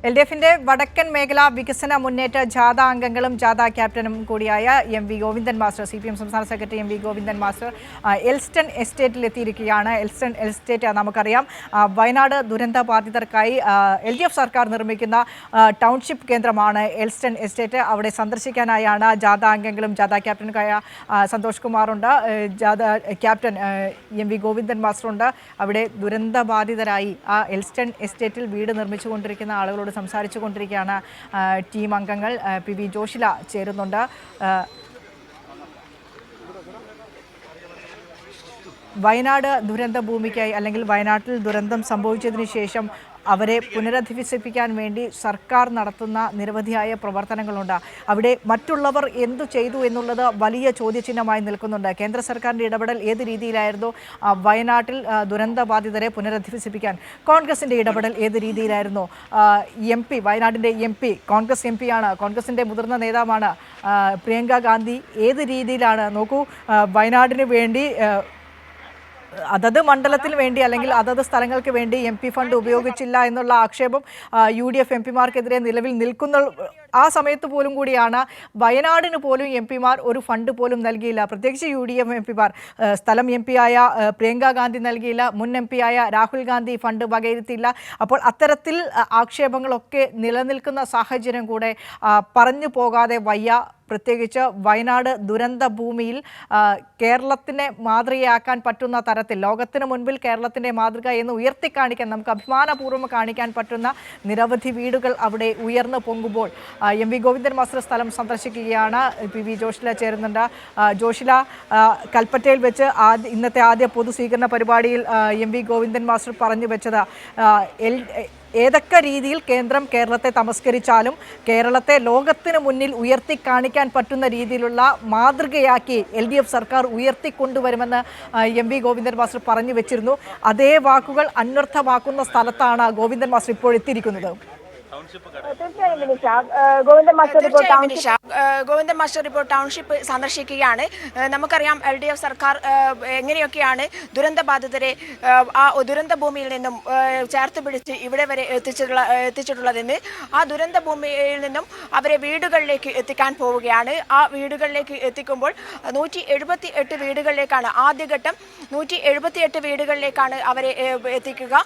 എൽ.ഡി.എഫിന്റെ വടക്കൻ മേഖലാ വികസന മുന്നേറ്റ ജാഥ അംഗങ്ങളും ജാഥ ക്യാപ്റ്റനും കൂടിയായ എം.വി. ഗോവിന്ദൻ മാസ്റ്റർ, CPM സംസ്ഥാന secretary MV. Govindan master Elston എസ്റ്റേറ്റിൽ എത്തിയിരിക്കുകയാണ്. എൽസ്റ്റൺ എസ്റ്റേറ്റ് നമുക്കറിയാം, വയനാട് ദുരന്ത ബാധിതർക്കായി LDF സർക്കാർ നിർമ്മിക്കുന്ന ടൗൺഷിപ്പ് കേന്ദ്രമാണ് എൽസ്റ്റൺ എസ്റ്റേറ്റ്. അവിടെ സന്ദർശിക്കാനായാണ് ജാഥ അംഗങ്ങളും ജാഥ ക്യാപ്റ്റനുമായ സന്തോഷ് കുമാറുണ്ട്, ജാഥ ക്യാപ്റ്റൻ എം.വി. ഗോവിന്ദൻ മാസ്റ്ററുണ്ട്. അവിടെ ദുരന്ത ബാധിതരായി ആ എൽസ്റ്റൺ എസ്റ്റേറ്റിൽ വീട് നിർമ്മിച്ചുകൊണ്ടിരിക്കുന്ന ആളുകളോട് സംസാരിച്ചു കൊണ്ടിരിക്കുകയാണ് ടീം അംഗങ്ങൾ. PV ജോഷില ചേരുന്നുണ്ട്. വയനാട് ദുരന്ത ഭൂമിക്കായി അല്ലെങ്കിൽ വയനാട്ടിൽ ദുരന്തം സംഭവിച്ചതിന് ശേഷം അവരെ പുനരധിവസിപ്പിക്കാൻ വേണ്ടി സർക്കാർ നടത്തുന്ന നിരവധിയായ പ്രവർത്തനങ്ങളുണ്ട്. അവിടെ മറ്റുള്ളവർ എന്തു ചെയ്തു എന്നുള്ളത് വലിയ ചോദ്യചിഹ്നമായി നിൽക്കുന്നുണ്ട്. കേന്ദ്ര സർക്കാരിൻ്റെ ഇടപെടൽ ഏത് രീതിയിലായിരുന്നു? വയനാട്ടിൽ ദുരന്ത ബാധിതരെ പുനരധിവസിപ്പിക്കാൻ കോൺഗ്രസിൻ്റെ ഇടപെടൽ ഏത് രീതിയിലായിരുന്നു? MP, വയനാടിൻ്റെ MP, കോൺഗ്രസ് MP ആണ്, കോൺഗ്രസിൻ്റെ മുതിർന്ന നേതാവാണ് പ്രിയങ്ക ഗാന്ധി. ഏത് രീതിയിലാണ് നോക്കൂ, വയനാടിന് വേണ്ടി അതത് മണ്ഡലത്തിന് വേണ്ടി അല്ലെങ്കിൽ അതത് സ്ഥലങ്ങൾക്ക് വേണ്ടി MP ഫണ്ട് ഉപയോഗിച്ചില്ല എന്നുള്ള ആക്ഷേപം UDF MP-മാർക്കെതിരെ നിലവിൽ നിൽക്കുന്ന ആ സമയത്ത് പോലും കൂടിയാണ് വയനാടിന് പോലും MP-മാർ ഒരു ഫണ്ട് പോലും നൽകിയില്ല. പ്രത്യേകിച്ച് UDF MP-മാർ. സ്ഥലം MP ആയ പ്രിയങ്ക ഗാന്ധി നൽകിയില്ല, മുൻ MP ആയ രാഹുൽ ഗാന്ധി ഫണ്ട് വകയിരുത്തിയില്ല. അപ്പോൾ അത്തരത്തിൽ ആക്ഷേപങ്ങളൊക്കെ നിലനിൽക്കുന്ന സാഹചര്യം കൂടെ പറഞ്ഞു പോകാതെ വയ്യ. പ്രത്യേകിച്ച് വയനാട് ദുരന്ത ഭൂമിയിൽ കേരളത്തിനെ മാതൃകയാക്കാൻ പറ്റുന്ന തരത്തിൽ, ലോകത്തിന് മുൻപിൽ കേരളത്തിൻ്റെ മാതൃക എന്ന് ഉയർത്തിക്കാണിക്കാൻ, നമുക്ക് അഭിമാനപൂർവ്വം കാണിക്കാൻ പറ്റുന്ന നിരവധി വീടുകൾ അവിടെ ഉയർന്നു പൊങ്ങുമ്പോൾ എം.വി. ഗോവിന്ദൻ മാസ്റ്റർ സ്ഥലം സന്ദർശിക്കുകയാണ്. PV ജോഷില ചേരുന്നുണ്ട്. ജോഷില, കൽപ്പറ്റയിൽ വെച്ച് ഇന്നത്തെ ആദ്യ പൊതുസ്വീകരണ പരിപാടിയിൽ എം.വി. ഗോവിന്ദൻ മാസ്റ്റർ പറഞ്ഞു വെച്ചത് ഏതൊക്കെ രീതിയിൽ കേന്ദ്രം കേരളത്തെ തമസ്കരിച്ചാലും കേരളത്തെ ലോകത്തിന് മുന്നിൽ ഉയർത്തിക്കാണിക്കാൻ പറ്റുന്ന രീതിയിലുള്ള മാതൃകയാക്കി LDF സർക്കാർ ഉയർത്തിക്കൊണ്ടുവരുമെന്ന് എം.വി. ഗോവിന്ദൻ മാസ്റ്റർ പറഞ്ഞു വെച്ചിരുന്നു. അതേ വാക്കുകൾ അന്വർത്ഥമാക്കുന്ന സ്ഥലത്താണ് ഗോവിന്ദൻ മാസ്റ്റർ ഇപ്പോൾ എത്തിയിരിക്കുന്നത്. ഗോവിന്ദൻ മാസ്റ്റർ ഇപ്പോൾ ടൗൺഷിപ്പ് സന്ദർശിക്കുകയാണ്. നമുക്കറിയാം LDF സർക്കാർ എങ്ങനെയൊക്കെയാണ് ദുരന്ത ബാധിതരെ ആ ദുരന്ത ഭൂമിയിൽ നിന്നും ചേർത്ത് പിടിച്ച് ഇവിടെ വരെ എത്തിച്ചിട്ടുള്ളതെന്ന്. ആ ദുരന്ത ഭൂമിയിൽ നിന്നും അവരെ വീടുകളിലേക്ക് എത്തിക്കാൻ പോവുകയാണ്. ആ വീടുകളിലേക്ക് എത്തിക്കുമ്പോൾ 178 വീടുകളിലേക്കാണ് ആദ്യഘട്ടം. 178 വീടുകളിലേക്കാണ് അവരെ എത്തിക്കുക.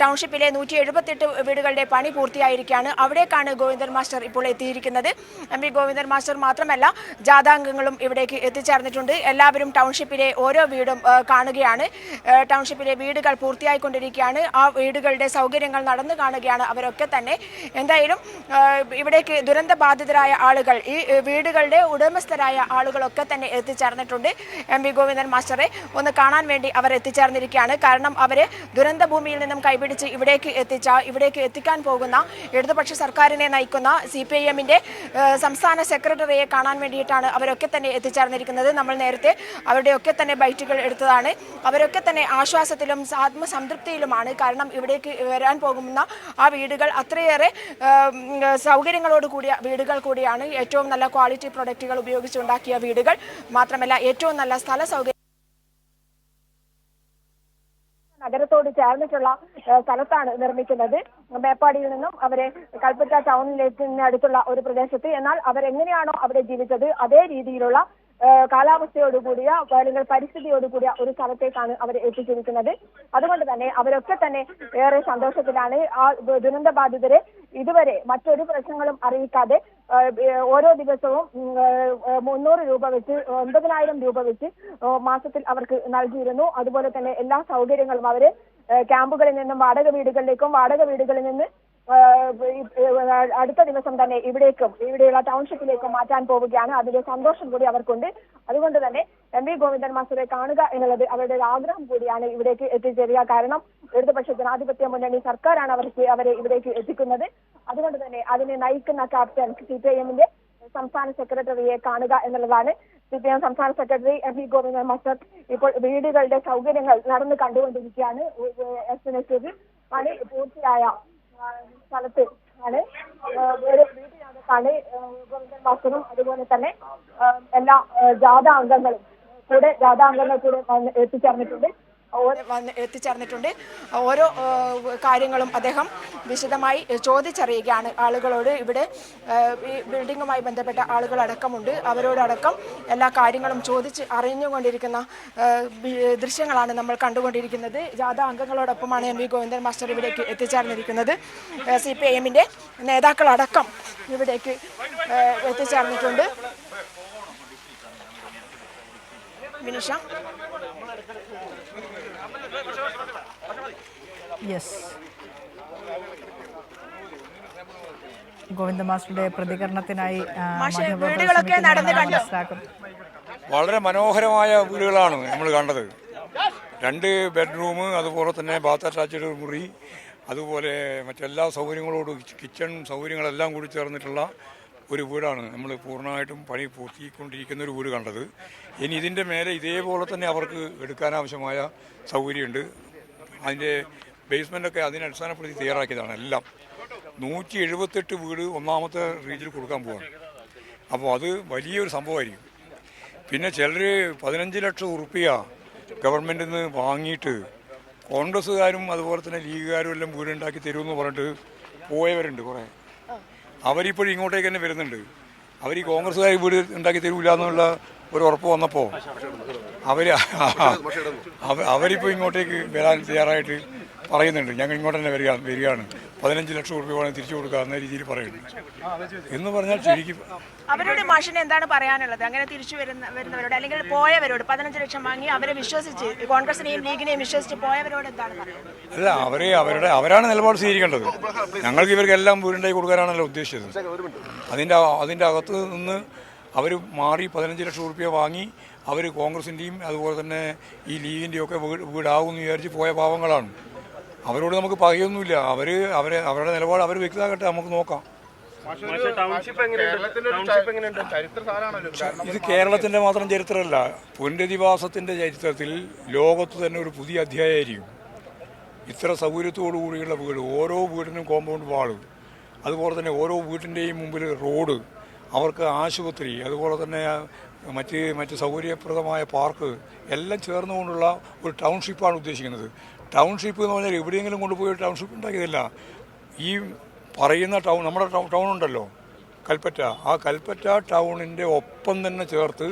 ടൗൺഷിപ്പിലെ 178 വീടുകളുടെ പണി പൂർത്തിയായിരിക്കും. അവിടേക്കാണ് ഗോവിന്ദൻ മാസ്റ്റർ ഇപ്പോൾ എത്തിയിരിക്കുന്നത്. എം.വി. ഗോവിന്ദൻ മാസ്റ്റർ മാത്രമല്ല, ജാഥാംഗങ്ങളും ഇവിടേക്ക് എത്തിച്ചേർന്നിട്ടുണ്ട്. എല്ലാവരും ടൗൺഷിപ്പിലെ ഓരോ വീടും കാണുകയാണ്. ടൗൺഷിപ്പിലെ വീടുകൾ പൂർത്തിയായിക്കൊണ്ടിരിക്കുകയാണ്. ആ വീടുകളുടെ സൗകര്യങ്ങൾ നടന്നു കാണുകയാണ് അവരൊക്കെ തന്നെ. എന്തായാലും ഇവിടേക്ക് ദുരന്ത ബാധിതരായ ആളുകൾ, ഈ വീടുകളുടെ ഉടമസ്ഥരായ ആളുകളൊക്കെ തന്നെ എത്തിച്ചേർന്നിട്ടുണ്ട്. എം.വി. ഗോവിന്ദൻ മാസ്റ്ററെ ഒന്ന് കാണാൻ വേണ്ടി അവർ എത്തിച്ചേർന്നിരിക്കുകയാണ്. കാരണം അവരെ ദുരന്ത ഭൂമിയിൽ നിന്നും കൈപിടിച്ച് ഇവിടേക്ക് എത്തിക്കാൻ പോകുന്ന ഇടതുപക്ഷ സർക്കാരിനെ നയിക്കുന്ന CPIM-ന്റെ സംസ്ഥാന സെക്രട്ടറിയെ കാണാൻ വേണ്ടിയിട്ടാണ് അവരൊക്കെ തന്നെ എത്തിച്ചേർന്നിരിക്കുന്നത്. നമ്മൾ നേരത്തെ അവരുടെയൊക്കെ തന്നെ ബൈറ്റുകൾ എടുത്തതാണ്. അവരൊക്കെ തന്നെ ആശ്വാസത്തിലും ആത്മസംതൃപ്തിയിലുമാണ്. കാരണം ഇവിടേക്ക് വരാൻ പോകുന്ന ആ വീടുകൾ അത്രയേറെ സൗകര്യങ്ങളോട് കൂടിയ വീടുകൾ കൂടിയാണ്. ഏറ്റവും നല്ല ക്വാളിറ്റി പ്രൊഡക്റ്റുകൾ ഉപയോഗിച്ചുണ്ടാക്കിയ വീടുകൾ മാത്രമല്ല, ഏറ്റവും നല്ല സ്ഥല സൗകര്യം നഗരത്തോട് ചേർന്നിട്ടുള്ള സ്ഥലത്താണ് നിർമ്മിക്കുന്നത്. മേപ്പാടിയിൽ നിന്നും അവരെ കൽപ്പറ്റ ടൗണിലേക്ക് അടുത്തുള്ള ഒരു പ്രദേശത്ത്. എന്നാൽ അവരെങ്ങനെയാണോ അവിടെ ജീവിച്ചത് അതേ രീതിയിലുള്ള കാലാവസ്ഥയോടുകൂടിയ അല്ലെങ്കിൽ പരിസ്ഥിതിയോടുകൂടിയ ഒരു സ്ഥലത്തേക്കാണ് അവർ എത്തിച്ചിരിക്കുന്നത്. അതുകൊണ്ട് തന്നെ അവരൊക്കെ തന്നെ ഏറെ സന്തോഷത്തിലാണ്. ആ ദുരന്ത ബാധിതരെ ഇതുവരെ മറ്റൊരു പ്രശ്നങ്ങളും അറിയിക്കാതെ ഓരോ ദിവസവും 300 രൂപ വെച്ച് 9,000 രൂപ വെച്ച് മാസത്തിൽ അവർക്ക് നൽകിയിരുന്നു. അതുപോലെ തന്നെ എല്ലാ സൗകര്യങ്ങളും അവര് ക്യാമ്പുകളിൽ നിന്നും വാടക വീടുകളിലേക്കും വാടക വീടുകളിൽ നിന്ന് അടുത്ത ദിവസം തന്നെ ഇവിടെയുള്ള ടൗൺഷിപ്പിലേക്കും മാറ്റാൻ പോവുകയാണ്. അതിന്റെ സന്തോഷം കൂടി അവർക്കുണ്ട്. അതുകൊണ്ട് തന്നെ എം.വി. ഗോവിന്ദൻ മാസ്റ്ററെ കാണുക എന്നുള്ളത് അവരുടെ ആഗ്രഹം കൂടിയാണ് ഇവിടേക്ക് എത്തിച്ചേരുക. കാരണം ഇടതുപക്ഷ ജനാധിപത്യ മുന്നണി സർക്കാരാണ് അവരെ ഇവിടേക്ക് എത്തിക്കുന്നത്. അതുകൊണ്ട് തന്നെ അതിനെ നയിക്കുന്ന ക്യാപ്റ്റൻ CPIM-ന്റെ സംസ്ഥാന സെക്രട്ടറിയെ കാണുക എന്നുള്ളതാണ്. CPIM സംസ്ഥാന സെക്രട്ടറി എം.വി. ഗോവിന്ദൻ മാസ്റ്റർ ഇപ്പോൾ വീടുകളുടെ സൗകര്യങ്ങൾ നടന്നു കണ്ടുകൊണ്ടിരിക്കുകയാണ്. പണി പൂർത്തിയായ സ്ഥലത്ത് ആണ് ഒരു വീട്ടിനകത്താണ് ഗോവിന്ദൻ മാസ്റ്ററും അതുപോലെ തന്നെ എല്ലാ ജാഥാ അംഗങ്ങൾ കൂടെ എത്തിച്ചേർന്നിട്ടുണ്ട്. വന്ന് എത്തിച്ചേർന്നിട്ടുണ്ട്. ഓരോ കാര്യങ്ങളും അദ്ദേഹം വിശദമായി ചോദിച്ചറിയുകയാണ് ആളുകളോട്. ഇവിടെ ഈ ബിൽഡിങ്ങുമായി ബന്ധപ്പെട്ട ആളുകളടക്കമുണ്ട്. അവരോടടക്കം എല്ലാ കാര്യങ്ങളും ചോദിച്ച് അറിഞ്ഞുകൊണ്ടിരിക്കുന്ന ദൃശ്യങ്ങളാണ് നമ്മൾ കണ്ടുകൊണ്ടിരിക്കുന്നത്. ജാഥ അംഗങ്ങളോടൊപ്പമാണ് എം വി ഗോവിന്ദൻ മാസ്റ്റർ ഇവിടേക്ക് എത്തിച്ചേർന്നിരിക്കുന്നത്. CPIM-ന്റെ നേതാക്കളടക്കം ഇവിടേക്ക് എത്തിച്ചേർന്നിട്ടുണ്ട്. വിനിഷ. യെസ്, ഗോവിന്ദ മാസ്റ്ററുടെ പ്രതികരണത്തിനായി വീടുകളൊക്കെ നടന്ന് കണ്ടു. വളരെ മനോഹരമായ വീടുകളാണ് നമ്മൾ കണ്ടത്. 2 ബെഡ്റൂം, അതുപോലെ തന്നെ ബാത്ത് അറ്റാച്ച്ഡ് മുറി, അതുപോലെ മറ്റെല്ലാ സൗകര്യങ്ങളോടും കിച്ചൺ സൗകര്യങ്ങളെല്ലാം കൂടി ചേർന്നിട്ടുള്ള ഒരു വീടാണ് നമ്മൾ പൂർണ്ണമായിട്ടും പണി പൂർത്തിക്കൊണ്ടിരിക്കുന്ന ഒരു വീട് കണ്ടത്. ഇനി ഇതിൻ്റെ മേലെ ഇതേപോലെ തന്നെ അവർക്ക് എടുക്കാനാവശ്യമായ സൗകര്യമുണ്ട്. അതിൻ്റെ ബേസ്മെൻ്റൊക്കെ അതിനടിസ്ഥാനപ്പെടുത്തി തയ്യാറാക്കിയതാണ്. എല്ലാം 178 വീട് ഒന്നാമത്തെ റീജിൽ കൊടുക്കാൻ പോവാണ്. അപ്പോൾ അത് വലിയൊരു സംഭവമായിരിക്കും. പിന്നെ ചിലർ 15 ലക്ഷം ഉറുപ്പിക ഗവൺമെൻറ്റിൽ നിന്ന് വാങ്ങിയിട്ട് കോൺഗ്രസ്സുകാരും അതുപോലെ തന്നെ ലീഗുകാരും എല്ലാം വീടുണ്ടാക്കി തരുമെന്ന് പറഞ്ഞിട്ട് പോയവരുണ്ട് കുറേ. അവരിപ്പോഴും ഇങ്ങോട്ടേക്ക് തന്നെ വരുന്നുണ്ട്. അവർ ഈ കോൺഗ്രസ്സുകാർ വീട് ഉണ്ടാക്കി തരൂല എന്നുള്ള ഒരു ഉറപ്പ് വന്നപ്പോൾ അവരിപ്പോൾ ഇങ്ങോട്ടേക്ക് വരാൻ തയ്യാറായിട്ട് പറയുന്നുണ്ട്. ഞങ്ങൾ ഇങ്ങോട്ട് തന്നെ വരികയാണ് 15 ലക്ഷം രൂപ വേണം തിരിച്ചു കൊടുക്കുക എന്ന രീതിയിൽ പറയുന്നുണ്ട്. എന്ന് പറഞ്ഞാൽ ശരിക്കും അവരുടെ മാഷിന് എന്താണ് പറയാനുള്ളത്? അങ്ങനെ തിരിച്ചു വരുന്നവരോട് അല്ലെങ്കിൽ പോയവരോട് 15 ലക്ഷം വാങ്ങി അവരെ വിശ്വസിച്ച് കോൺഗ്രസിനെയും ലീഗിനെയും വിശ്വസിച്ച് പോയവരോട് എന്താണ് പറയുന്നത്? അല്ല, അവരാണ് നിലപാട് സ്വീകരിക്കേണ്ടത്. ഞങ്ങൾക്ക് ഇവർക്കെല്ലാം വീടുണ്ടായി കൊടുക്കാനാണല്ലോ ഉദ്ദേശിച്ചത്. അതിൻ്റെ അകത്ത് നിന്ന് അവർ മാറി 15 ലക്ഷം രൂപ വാങ്ങി അവർ കോൺഗ്രസിൻ്റെയും അതുപോലെ തന്നെ ഈ ലീഗിൻ്റെയും ഒക്കെ വീടാകുമെന്ന് വിചാരിച്ച് പോയ പാവങ്ങളാണ്. അവരോട് നമുക്ക് പകയൊന്നുമില്ല. അവരുടെ നിലപാട് അവർ വ്യക്തമാക്കട്ടെ, നമുക്ക് നോക്കാം. ഇത് കേരളത്തിൻ്റെ മാത്രം ചരിത്രമല്ല, പുനരധിവാസത്തിൻ്റെ ചരിത്രത്തിൽ ലോകത്ത് തന്നെ ഒരു പുതിയ അധ്യായമായിരിക്കും. ഇത്ര സൗകര്യത്തോടു കൂടിയുള്ള വീട്, ഓരോ വീടിനും കോമ്പൗണ്ട് വാള്, അതുപോലെ തന്നെ ഓരോ വീട്ടിൻ്റെയും മുമ്പിൽ റോഡ്, അവർക്ക് ആശുപത്രി, അതുപോലെ തന്നെ മറ്റ് സൗകര്യപ്രദമായ പാർക്ക് എല്ലാം ചേർന്നുകൊണ്ടുള്ള ഒരു ടൗൺഷിപ്പാണ് ഉദ്ദേശിക്കുന്നത്. ടൗൺഷിപ്പ് എന്ന് പറഞ്ഞാൽ എവിടെയെങ്കിലും കൊണ്ടുപോയി ടൗൺഷിപ്പ് ഉണ്ടാക്കിയതല്ല. ഈ പറയുന്ന നമ്മുടെ ടൗൺ ഉണ്ടല്ലോ കൽപ്പറ്റ, ആ കൽപ്പറ്റ ടൗണിൻ്റെ ഒപ്പം തന്നെ ചേർത്ത്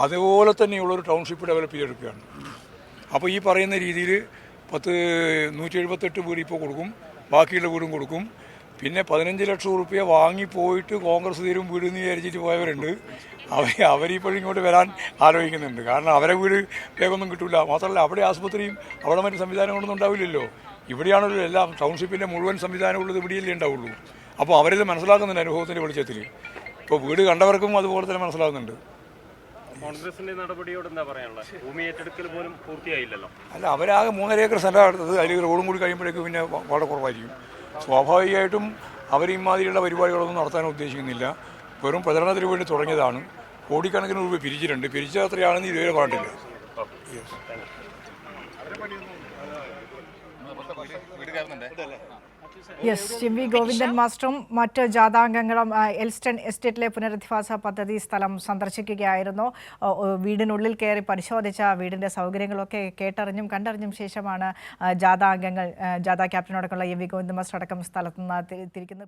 അതുപോലെ തന്നെയുള്ളൊരു ടൗൺഷിപ്പ് ഡെവലപ്പ് ചെയ്തെടുക്കുകയാണ്. അപ്പോൾ ഈ പറയുന്ന രീതിയിൽ 178 വീട് ഇപ്പോൾ കൊടുക്കും, ബാക്കിയുള്ള വീടും കൊടുക്കും. പിന്നെ 15 ലക്ഷം രൂപ വാങ്ങിപ്പോയിട്ട് കോൺഗ്രസ് തരും വീട് എന്ന് വിചാരിച്ചിട്ട് പോയവരുണ്ട്. അവരിപ്പോഴും ഇങ്ങോട്ട് വരാൻ ആലോചിക്കുന്നുണ്ട്. കാരണം അവരെ വീട് വേഗമൊന്നും കിട്ടില്ല. മാത്രമല്ല അവിടെ ആശുപത്രിയും അവിടെ മറ്റ് സംവിധാനങ്ങളൊന്നും ഉണ്ടാവില്ലല്ലോ. ഇവിടെയാണല്ലോ എല്ലാം ടൗൺഷിപ്പിൻ്റെ മുഴുവൻ സംവിധാനമുള്ളത് ഇവിടെയല്ലേ ഉണ്ടാവുള്ളൂ. അപ്പോൾ അവരിത് മനസ്സിലാക്കുന്നുണ്ട് അനുഭവത്തിൻ്റെ വെളിച്ചത്തിൽ. ഇപ്പോൾ വീട് കണ്ടവർക്കും അതുപോലെ തന്നെ മനസ്സിലാകുന്നുണ്ട്. കോൺഗ്രസിന്റെ നടപടിയോട് എന്താ പറയാനുള്ളത്? ഭൂമി ഏറ്റെടുക്കൽ പോലും പൂർത്തിയായില്ലല്ലോ. അല്ല, അവരാകെ 3.5 ഏക്കർ സ്ഥലമാണ് എടുത്തത്. അതിൽ റോഡും കൂടി കഴിയുമ്പോഴേക്കും പിന്നെ വളരെ കുറവായിരിക്കും. സ്വാഭാവികമായിട്ടും അവർ ഇമാതിരിയുള്ള പരിപാടികളൊന്നും നടത്താൻ ഉദ്ദേശിക്കുന്നില്ല. വെറും പ്രചരണത്തിന് വേണ്ടി തുടങ്ങിയതാണ്. കോടിക്കണക്കിന് രൂപ പിരിച്ചിട്ടുണ്ട്. പിരിച്ചത് എത്രയാണെന്ന് ഇതുവരെ പറഞ്ഞിട്ടില്ല. യെസ്, എം വി ഗോവിന്ദൻ മാസ്റ്ററും മറ്റ് ജാഥാംഗങ്ങളും എൽസ്റ്റൺ എസ്റ്റേറ്റിലെ പുനരധിവാസ പദ്ധതി സ്ഥലം സന്ദർശിക്കുകയായിരുന്നു. വീടിനുള്ളിൽ കയറി പരിശോധിച്ച വീടിൻ്റെ സൗകര്യങ്ങളൊക്കെ കേട്ടറിഞ്ഞും കണ്ടറിഞ്ഞും ശേഷമാണ് ജാഥാ ക്യാപ്റ്റനോടൊക്കെയുള്ള എം വി ഗോവിന്ദൻ മാസ്റ്റർ അടക്കം സ്ഥലത്ത് നിന്ന് തിരിക്കുന്നത്.